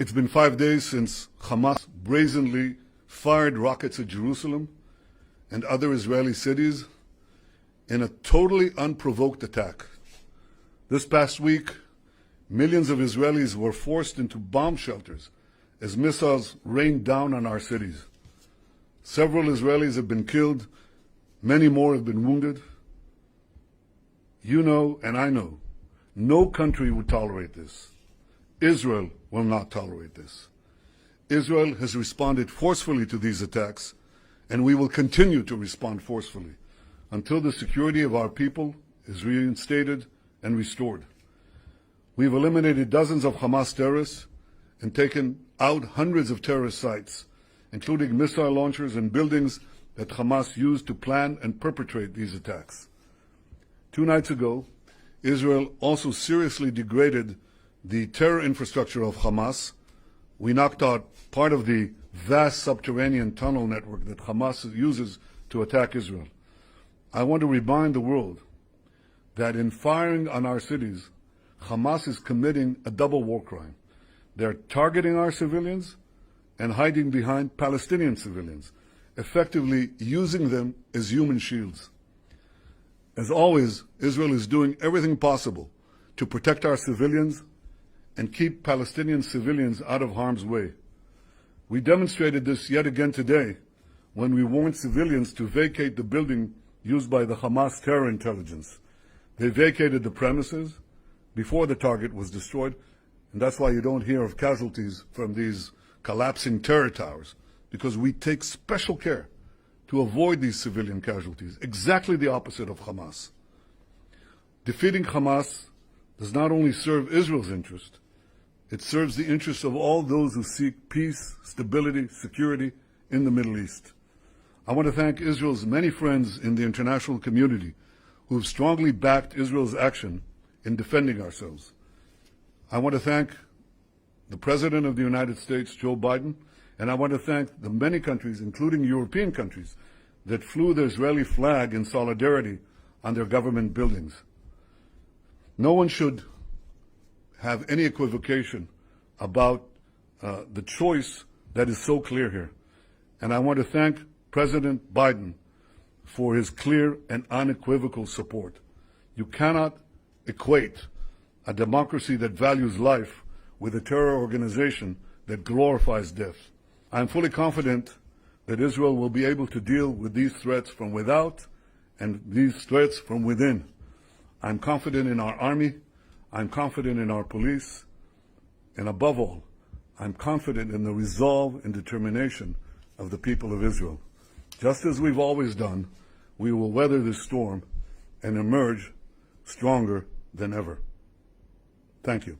It's been 5 days since Hamas brazenly fired rockets at Jerusalem and other Israeli cities in a totally unprovoked attack. This past week, millions of Israelis were forced into bomb shelters as missiles rained down on our cities. Several Israelis have been killed, many more have been wounded. You know, and I know, no country would tolerate this. Israel will not tolerate this. Israel has responded forcefully to these attacks, and we will continue to respond forcefully until the security of our people is reinstated and restored. We've eliminated dozens of Hamas terrorists and taken out hundreds of terrorist sites, including missile launchers and buildings that Hamas used to plan and perpetrate these attacks. 2 nights ago, Israel also seriously degraded the terror infrastructure of Hamas. We knocked out part of the vast subterranean tunnel network that Hamas uses to attack Israel. I want to remind the world that in firing on our cities, Hamas is committing a double war crime. They're targeting our civilians and hiding behind Palestinian civilians, effectively using them as human shields. As always, Israel is doing everything possible to protect our civilians and keep Palestinian civilians out of harm's way. We demonstrated this yet again today when we warned civilians to vacate the building used by the Hamas terror intelligence. They vacated the premises before the target was destroyed, and that's why you don't hear of casualties from these collapsing terror towers, because we take special care to avoid these civilian casualties, exactly the opposite of Hamas. Defeating Hamas does not only serve Israel's interest, it serves the interests of all those who seek peace, stability, security in the Middle East. I want to thank Israel's many friends in the international community who have strongly backed Israel's action in defending ourselves. I want to thank the President of the United States, Joe Biden, and I want to thank the many countries, including European countries, that flew the Israeli flag in solidarity on their government buildings. No one should have any equivocation about the choice that is so clear here. And I want to thank President Biden for his clear and unequivocal support. You cannot equate a democracy that values life with a terror organization that glorifies death. I am fully confident that Israel will be able to deal with these threats from without and these threats from within. I'm confident in our army, I'm confident in our police, and above all, I'm confident in the resolve and determination of the people of Israel. Just as we've always done, we will weather this storm and emerge stronger than ever. Thank you.